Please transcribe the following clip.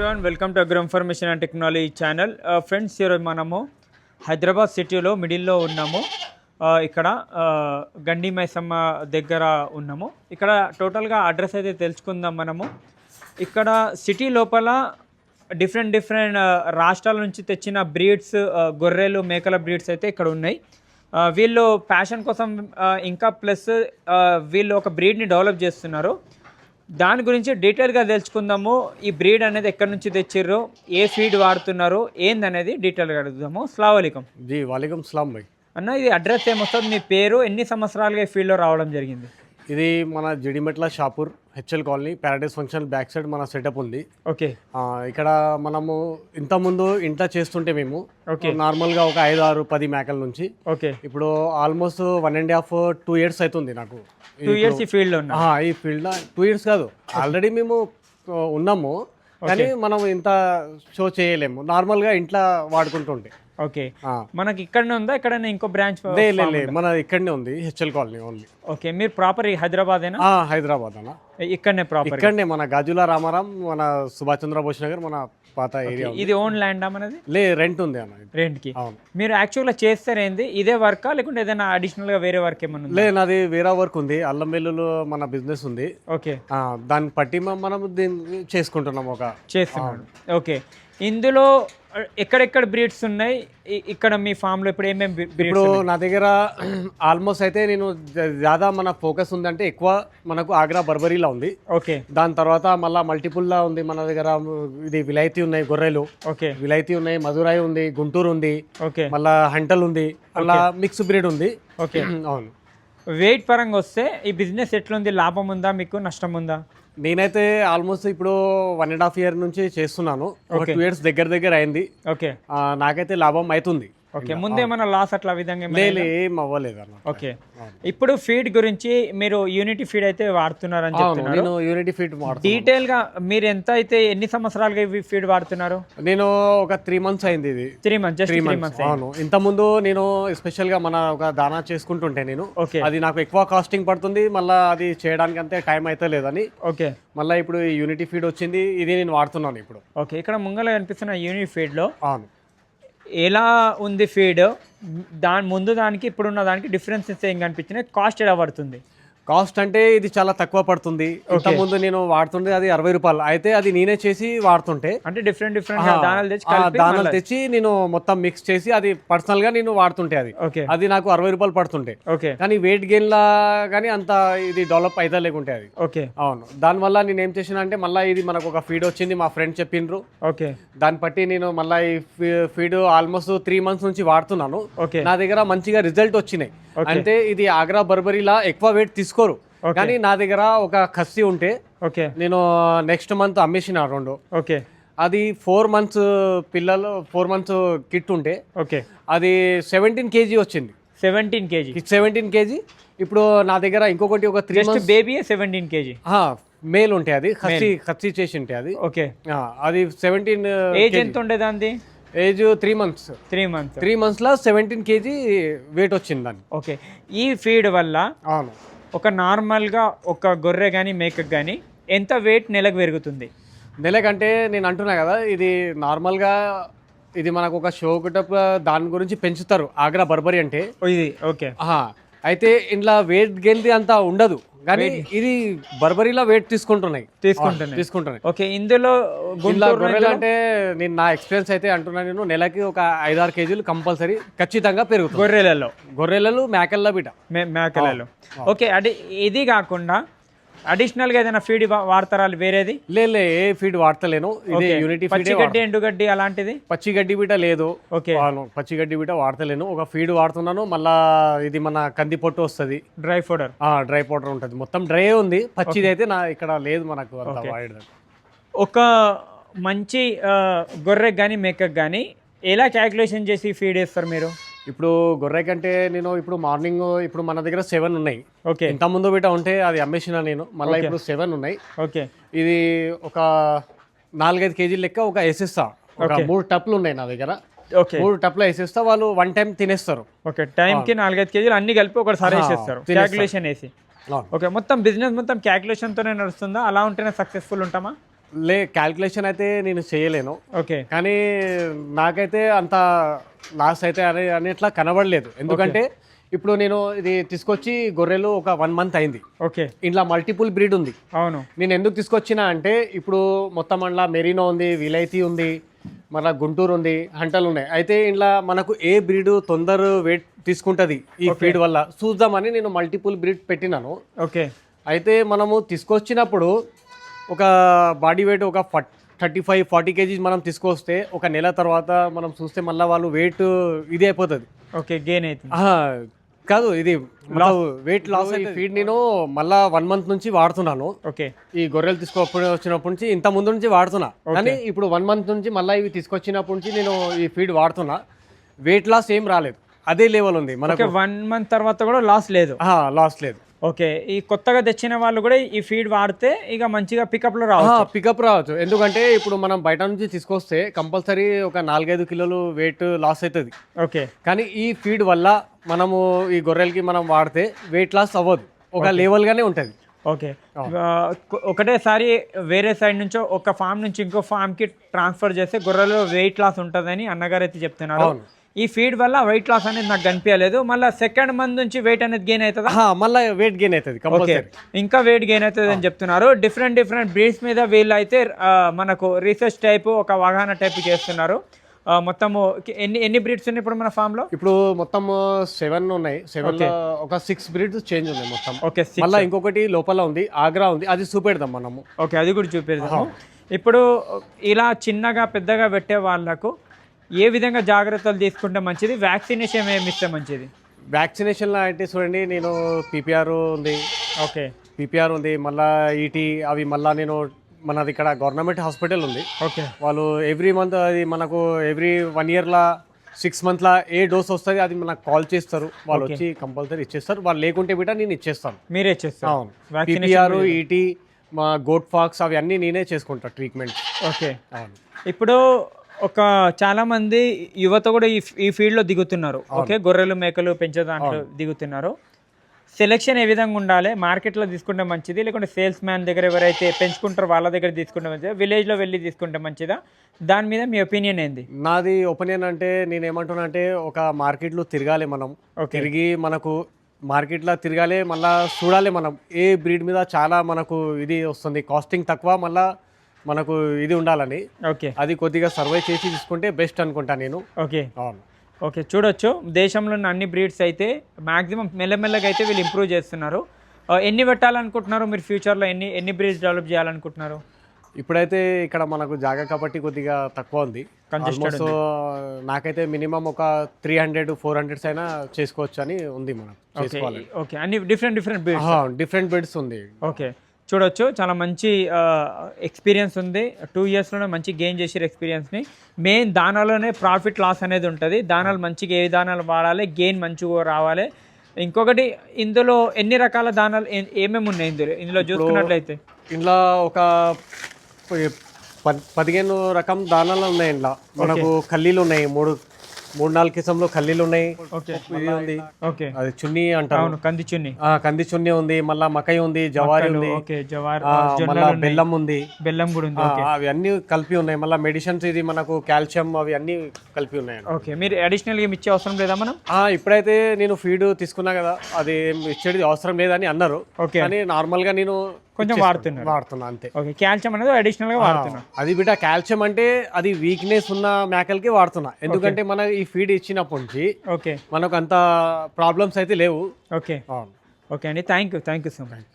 Everyone welcome to agro information and technology channel. Friends, ఈరోజు మనము హైదరాబాద్ సిటీలో మిడిల్లో ఉన్నాము. ఇక్కడ గండి మైసమ్మ దగ్గర ఉన్నాము. ఇక్కడ టోటల్గా అడ్రస్ అయితే తెలుసుకుందాం మనము. ఇక్కడ సిటీ లోపల డిఫరెంట్ రాష్ట్రాల నుంచి తెచ్చిన బ్రీడ్స్, గొర్రెలు, మేకల బ్రీడ్స్ అయితే ఇక్కడ ఉన్నాయి. వీళ్ళు ప్యాషన్ కోసం ఇంకా ప్లస్ వీళ్ళు ఒక బ్రీడ్ని డెవలప్ చేస్తున్నారు. దాని గురించి డీటెయిల్గా తెలుసుకుందాము. ఈ బ్రీడ్ అనేది ఎక్కడి నుంచి తెచ్చిర్రు, ఏ ఫీడ్ వాడుతున్నారు, ఏందనేది డీటెయిల్గా అడుగుదాము. అస్సలాము అలైకుం. జీ వాలేకుం సలాం భాయ్. అన్న, ఇది అడ్రస్ ఏమొస్తుంది, మీ పేరు, ఎన్ని సంవత్సరాలుగా ఈ ఫీల్డ్లో రావడం జరిగింది? ఇది మన Jeedimetla Shapur HL colony paradise function back side మన సెటప్ ఉంది. ఓకే. ఇక్కడ మనము ఇంతకుముందు ఇంట్లో చేస్తుంటే మేము నార్మల్గా ఒక 5, 6, 10 మేకల నుంచి ఓకే ఇప్పుడు ఆల్మోస్ట్ 1.5, 2 years అవుతుంది నాకు. 2 years ఈ ఫీల్డ్లో ఉన్నా? ఈ ఫీల్డ్లో 2 years కాదు, ఆల్రెడీ మేము ఉన్నాము, కానీ మనం ఇంత షో చేయలేము. నార్మల్గా ఇంట్లో వాడుకుంటుంటే. ఓకే. మనకి ఇక్కడనే ఉందా, ఎక్కడైనా ఇంకో బ్రాంచ్? మన ఇక్కడనే ఉంది, హెచ్ఎల్ కాలనీ ఓన్లీ. ఓకే. మీరు ప్రాపర్ హైదరాబాదేనా? హైదరాబాద్ అన్న. ఇక్కడనే ప్రాపర్? ఇక్కడనే మన గాజుల రామారాం, మన సుభాష్ చంద్రబోస్ నగర్, మన పాత ఏరియా. ఇది ఓన్ ల్యాండా మనది? రెంట్ ఉంది అన్న. రెంట్కి. మీరు యాక్చువల్గా చేస్తారేంది, ఇదే వర్కా లేకుంటే ఏదైనా అడిషనల్ గా వేరే వర్క్ ఏమన్నా? నాది వేరే వర్క్ ఉంది, అల్లం వెల్లుల్లి మన బిజినెస్ ఉంది. ఓకే. దాన్ని బట్టి మనం దీన్ని చేసుకుంటున్నాం. చేస్తున్నాం. ఓకే. ఇందులో ఎక్కడెక్కడ బ్రీడ్స్ ఉన్నాయి ఇక్కడ మీ ఫామ్ లో? ఇప్పుడు ఏమేమి ఇప్పుడు నా దగ్గర ఆల్మోస్ట్ అయితే నేను జ్యాదా మన ఫోకస్ ఉందంటే ఎక్కువ మనకు ఆగ్రా బర్బరీలా ఉంది. ఓకే. దాని తర్వాత మళ్ళీ మల్టిపుల్లా ఉంది మన దగ్గర. ఇది విలాయతీ ఉన్నాయి గొర్రెలు. ఓకే. విలాయతీ ఉన్నాయి, మధురాయి ఉంది, గుంటూరు ఉంది. ఓకే. మళ్ళా హంటల్ ఉంది, మళ్ళా మిక్స్ బ్రీడ్ ఉంది. ఓకే. అవును. వెయిట్ పరంగా వస్తే ఈ బిజినెస్ ఎట్లుంది? లాభం ఉందా మీకు, నష్టం ఉందా? నేనైతే ఆల్మోస్ట్ ఇప్పుడు 1.5 year నుంచి చేస్తున్నాను. ఒక 2 years దగ్గర అయింది. ఓకే. నాకైతే లాభం అవుతుంది. ఓకే. ముందేమన్నా లాస్ అట్లా విధంగా ఏం అవ్వలేదు అన్న. ఓకే. ఇప్పుడు ఫీడ్ గురించి మీరు యూనిటీ ఫీడ్ అయితే వాడుతున్నారని చెప్తున్నారు. నేను యూనిటీ ఫీడ్ డీటెయిల్ గా మీరు ఎంత అయితే ఎన్ని సంవత్సరాలుగా ఫీడ్ వాడుతున్నారు? నేను ఒక 3 months అయింది. ఇది 3 months, జస్ట్ 3 months. అవును. ఇంత ముందు నేను స్పెషల్ గా మన ఒక దానా చేసుకుంటుంటే నేను అది నాకు ఎక్కువ కాస్టింగ్ పడుతుంది, మళ్ళీ అది చేయడానికి అంతే టైం అయితే లేదని. ఓకే. మళ్ళీ ఇప్పుడు యూనిటీ ఫీడ్ వచ్చింది, ఇది నేను వాడుతున్నాను ఇప్పుడు. ఓకే. ఇక్కడ ముంగల కనిపిస్తున్న యూనిటీ ఫీడ్ లో అవును ఎలా ఉంది ఫీడ్, దానికి ఇప్పుడున్న దానికి డిఫరెన్సెస్ ఏం కనిపించినాయి? కాస్ట్ ఎలా పడుతుంది? కాస్ట్ అంటే ఇది చాలా తక్కువ పడుతుంది. ఇంత ముందు నేను వాడుతుంటే అది 60 రూపాయలు, అయితే అది నేనే చేసి వాడుతుంటే అంటే డిఫరెంట్ దానాలు తెచ్చి నేను మొత్తం మిక్స్ చేసి అది పర్సనల్ గా నేను వాడుతుంటే అది నాకు 60 రూపాయలు పడుతుంటే. కానీ వెయిట్ గెయిన్ లా కానీ అంత ఇది డెవలప్ అయితే లేకుంటే అది. ఓకే. అవును. దానివల్ల నేను ఏం చేసిన అంటే మళ్ళీ ఇది మనకు ఒక ఫీడ్ వచ్చింది, మా ఫ్రెండ్ చెప్పిండ్రు. ఓకే. దాన్ని బట్టి నేను మళ్ళీ ఈ ఫీడ్ ఆల్మోస్ట్ 3 months నుంచి వాడుతున్నాను. నా దగ్గర మంచిగా రిజల్ట్ వచ్చినాయి. అంటే ఇది ఆగ్రా బర్బరీలా ఎక్కువ వెయిట్ తీసుకోరు, కానీ నా దగ్గర ఒక ఖస్సీ ఉంటే నేను నెక్స్ట్ మంత్ అమ్మేసిన 2. ఓకే. అది 4 months పిల్లలు, 4 months కిట్ ఉంటే ఓకే అది 17 kg వచ్చింది. 17 kg. ఇప్పుడు నా దగ్గర ఇంకొకటి ఒక 3 months బేబీ 17 kg మేల్ ఉంటే అది ఖస్సీ చేసి ఉంటే అది. ఓకే. అది 17. ఏజ్ ఎంత ఉండేది దాన్ని? Age 3 months. 3 months లో 17 kg వెయిట్ వచ్చింది దాన్ని. ఓకే. ఈ ఫీడ్ వల్ల అవును ఒక నార్మల్గా ఒక గొర్రె కానీ మేకకు కానీ ఎంత వెయిట్ నెలకు పెరుగుతుంది? నెలకంటే నేను అంటున్నా కదా, ఇది నార్మల్గా ఇది మనకు ఒక షో దాని గురించి పెంచుతారు ఆగ్రా బర్బరీ అంటే ఇది. ఓకే. అయితే ఇంట్లో వెయిట్ గెలిది అంతా ఉండదు, కానీ ఇది బర్బరీలో వెయిట్ తీసుకుంటున్నాయి. ఓకే. ఇందులో గొర్రెలు అంటే నేను నా ఎక్స్పీరియన్స్ అయితే అంటున్నా, నేను నెలకి ఒక 5-6 kg కంపల్సరీ ఖచ్చితంగా పెరుగుతుంది గొర్రెలలో, మేకల్లో మేకలలో. ఓకే. ఇది కాకుండా అడిషనల్ గా ఏదైనా ఫీడ్ వాడతారా వేరేది? లే, ఏ ఫీడ్ వాడతలేను. ఇది యూనిటీ ఫీడ్. పచ్చిగడ్డి, ఎండుగడ్డి అలాంటిది? పచ్చిగడ్డి బిట లేదు. ఓకే. పచ్చిగడ్డి బిట వాడతలేను. ఒక ఫీడ్ వాడుతున్నాను. మళ్ళా ఇది మన కంది పొట్టు వస్తుంది, డ్రై పౌడర్ ఉంటుంది. మొత్తం డ్రై ఉంది, పచ్చిది అయితే నా ఇక్కడ లేదు మనకు. ఒక మంచి గొర్రెకి కానీ మేకకు కానీ ఎలా క్యాల్కులేషన్ చేసి ఫీడ్ వేస్తారు మీరు? ఇప్పుడు గొర్రె కంటే నేను ఇప్పుడు మార్నింగ్ ఇప్పుడు మన దగ్గర 7 ఉన్నాయి. ఓకే. ఇంత ముందు బిట ఉంటే అది అమ్మేసిన నేను, మళ్ళీ ఇప్పుడు 7 ఉన్నాయి. ఓకే. ఇది ఒక 4-5 kg లెక్క ఒక వేసేస్తా. ఒక 3 టప్లు ఉన్నాయి నా దగ్గర. 3 టప్లు వేసేస్తా, వాళ్ళు 1 time తినేస్తారు. ఓకే. టైంకి 4-5 kg అన్ని కలిపి ఒకసారి వేసేస్తారు క్యాల్కులేషన్ వేసి. ఓకే. మొత్తం బిజినెస్ మొత్తం క్యాల్కులేషన్తోనే నడుస్తుందా? అలా ఉంటేనే సక్సెస్ఫుల్ ఉంటామా? క్యాల్కులేషన్ అయితే నేను చేయలేను, ఓకే కానీ నాకైతే అంత లాస్ అయితే అనేట్లా కనబడలేదు. ఎందుకంటే ఇప్పుడు నేను ఇది తీసుకొచ్చి గొర్రెలు ఒక 1 month అయింది. ఓకే ఇంట్లో మల్టిపుల్ బ్రీడ్ ఉంది. అవును. నేను ఎందుకు తీసుకొచ్చినా అంటే ఇప్పుడు మొత్తం అందులో మెరీనో ఉంది, విలైతీ ఉంది, మళ్ళీ గుంటూరు ఉంది, హంటలు ఉన్నాయి. అయితే ఇంట్లో మనకు ఏ బ్రీడ్ తొందర వెయిట్ తీసుకుంటుంది ఈ ఫీడ్ వల్ల చూద్దామని నేను మల్టిపుల్ బ్రీడ్ పెట్టినాను. ఓకే. అయితే మనము తీసుకొచ్చినప్పుడు ఒక బాడీ వెయిట్ ఒక 35-40 kgs మనం తీసుకొస్తే ఒక నెల తర్వాత మనం చూస్తే మళ్ళీ వాళ్ళు వెయిట్ ఇది అయిపోతుంది. ఓకే, గెయిన్ అవుతుంది. కాదు, ఇది వెయిట్ లాస్. ఈ ఫీడ్ నేను మళ్ళా 1 month నుంచి వాడుతున్నాను. ఓకే. ఈ గొర్రెలు వచ్చినప్పటి నుంచి ఇంత ముందు నుంచి వాడుతున్నా, కానీ ఇప్పుడు 1 month నుంచి మళ్ళీ ఇవి తీసుకొచ్చినప్పటి నుంచి నేను ఈ ఫీడ్ వాడుతున్నా. వెయిట్ లాస్ ఏం రాలేదు, అదే లెవెల్ ఉంది మనకు. 1 month తర్వాత కూడా లాస్ లేదు. లాస్ లేదు. ఓకే. ఈ కొత్తగా తెచ్చిన వాళ్ళు కూడా ఈ ఫీడ్ వాడితే ఇక మంచిగా పికప్లో రావచ్చు. పికప్ రావచ్చు. ఎందుకంటే ఇప్పుడు మనం బయట నుంచి తీసుకొస్తే కంపల్సరీ ఒక 4-5 కిలోలు వెయిట్ లాస్ అవుతుంది. ఓకే. కానీ ఈ ఫీడ్ వల్ల మనము ఈ గొర్రెలకి మనం వాడితే వెయిట్ లాస్ అవ్వదు, ఒక లెవెల్గానే ఉంటుంది. ఓకే. ఒకటేసారి వేరే సైడ్ నుంచో ఒక ఫామ్ నుంచి ఇంకో ఫామ్కి ట్రాన్స్ఫర్ చేస్తే గొర్రెలో వెయిట్ లాస్ ఉంటుందని అన్నగారు అయితే చెప్తున్నారు. ఈ ఫీడ్ వల్ల వెయిట్ లాస్ అనేది నాకు కనిపించలేదు. మళ్ళీ సెకండ్ మంత్ నుంచి వెయిట్ అనేది గెయిన్ అవుతుందా? మళ్ళీ వెయిట్ గెయిన్ అవుతుంది. ఓకే, ఇంకా వెయిట్ గెయిన్ అవుతుంది అని చెప్తున్నారు. డిఫరెంట్ బ్రీడ్స్ మీద వీళ్ళు అయితే మనకు రీసెర్చ్ టైప్ ఒక అవగాహన టైప్ చేస్తున్నారు. మొత్తము ఎన్ని బ్రీడ్స్ ఉన్నాయి ఇప్పుడు మన ఫామ్ లో? ఇప్పుడు మొత్తం 7 ఉన్నాయి. 7 లో ఒక 6 బ్రీడ్స్ చేంజ్ ఉన్నాయి మొత్తం. ఓకే. మళ్ళీ ఇంకొకటి లోపల ఉంది, ఆగ్రా ఉంది, అది చూపెడదాం మనము. ఓకే, అది కూడా చూపెడదాము. ఇప్పుడు ఇలా చిన్నగా పెద్దగా పెట్టే వాళ్ళకు ఏ విధంగా జాగ్రత్తలు తీసుకుంటే మంచిది? వ్యాక్సినేషన్ ఏమి ఇస్తే మంచిది? వ్యాక్సినేషన్లో అంటే చూడండి, నేను పీపీఆర్ ఉంది. ఓకే, పీపీఆర్ ఉంది, మళ్ళీ ఈటీ అవి మళ్ళీ నేను మనది ఇక్కడ గవర్నమెంట్ హాస్పిటల్ ఉంది. ఓకే. వాళ్ళు ఎవ్రీ మంత్ అది మనకు ఎవ్రీ 1 yearలో 6 monthsలో ఏ డోస్ వస్తుంది అది మనకు కాల్ చేస్తారు. వాళ్ళు వచ్చి కంపల్సరీ ఇచ్చేస్తారు. వాళ్ళు లేకుంటే బిడ్డ నేను ఇచ్చేస్తాను. మీరే ఇచ్చేస్తారు? అవును. పీపీఆర్, ఈటీ, మా గోట్ ఫాక్స్ అవి అన్నీ నేనే చేసుకుంటా ట్రీట్మెంట్. ఓకే. ఇప్పుడు చాలా మంది యువత కూడా ఈ ఫీల్డ్లో దిగుతున్నారు. ఓకే, గొర్రెలు మేకలు పెంచే దాంట్లో దిగుతున్నారు. సెలెక్షన్ ఏ విధంగా ఉండాలి? మార్కెట్లో తీసుకుంటే మంచిది, లేకుంటే సేల్స్ మ్యాన్ దగ్గర ఎవరైతే పెంచుకుంటారో వాళ్ళ దగ్గర తీసుకుంటే మంచిదా, విలేజ్లో వెళ్ళి తీసుకుంటే మంచిదా? దాని మీద మీ ఒపీనియన్ ఏంది? నాది ఒపీనియన్ అంటే నేను ఏమంటున్నా అంటే ఒక మార్కెట్లో తిరగాలి మనం. తిరిగి మనకు మార్కెట్లో తిరగాలి, మళ్ళీ చూడాలి మనం ఏ బ్రీడ్ మీద చాలా మనకు ఇది వస్తుంది, కాస్టింగ్ తక్కువ, మళ్ళీ మనకు ఇది ఉండాలని. ఓకే, అది కొద్దిగా సర్వే చేసి తీసుకుంటే బెస్ట్ అనుకుంటా నేను. ఓకే. అవును. ఓకే, చూడొచ్చు దేశంలో ఉన్న అన్ని బ్రీడ్స్ అయితే మ్యాక్సిమం మెల్లమెల్లగా అయితే వీళ్ళు ఇంప్రూవ్ చేస్తున్నారు. ఎన్ని పెట్టాలనుకుంటున్నారు మీరు ఫ్యూచర్లో? ఎన్ని బ్రీడ్స్ డెవలప్ చేయాలనుకుంటున్నారు? ఇప్పుడైతే ఇక్కడ మనకు జాగా కాబట్టి కొద్దిగా తక్కువ ఉంది. ఆల్మోస్ట్ నాకైతే మినిమం ఒక 300-400 అయినా చేసుకోవచ్చు అని ఉంది. మనం చేసుకోవాలి. ఓకే, అన్ని డిఫరెంట్ బ్రీడ్స్ ఉంది. ఓకే, చూడొచ్చు చాలా మంచి ఎక్స్పీరియన్స్ ఉంది. 2 yearsలోనే మంచి గెయిన్ చేసారు ఎక్స్పీరియన్స్ని. మెయిన్ దానాలోనే ప్రాఫిట్ లాస్ అనేది ఉంటుంది. దానాలు మంచిగా ఏ దానాలు వాడాలి, గెయిన్ మంచిగా రావాలి. ఇంకొకటి, ఇందులో ఎన్ని రకాల దానాలు ఏమేమి ఉన్నాయి ఇందులో చూసుకున్నట్లయితే? ఇందులో ఒక 15 రకం దానాలు ఉన్నాయి. ఇంట్లో మనకు కల్లీలు ఉన్నాయి, 3-4 కిసంలో కల్లీలు ఉన్నాయి. ఇది ఉంది. ఓకే, అది చున్నీ అంటారు, కంది చున్నీ. కంది చున్నీ ఉంది, మళ్ళీ మకై ఉంది, జవారి ఉంది, మళ్ళీ బెల్లం ఉంది, బెల్లం కూడా ఉంది. అవి అన్ని కలిపి ఉన్నాయి. మళ్ళీ మెడిసిన్స్, ఇది మనకు కాల్షియం, అవి అన్ని కలిపి ఉన్నాయి. ఓకే, మీరు అడిషనల్ గా ఇచ్చే అవసరం లేదా? మనం ఇప్పుడైతే నేను ఫీడ్ తీసుకున్నా కదా, అది ఇచ్చేది అవసరం లేదని అన్నారు. కానీ నార్మల్ గా నేను కొంచెం వాడుతున్నా అంతే. ఓకే, కాల్షియం అనేది అడిషనల్ గా వాడుతున్నా. అది బిడ్డ కాల్షియం అంటే అది వీక్నెస్ ఉన్న మేకలకి వాడుతున్నా. ఎందుకంటే మన ఈ ఫీడ్ ఇచ్చినప్పటి నుంచి ఓకే మనకు అంత ప్రాబ్లమ్స్ అయితే లేవు. ఓకే ఓకే అండి, థ్యాంక్ యూ సో మచ్.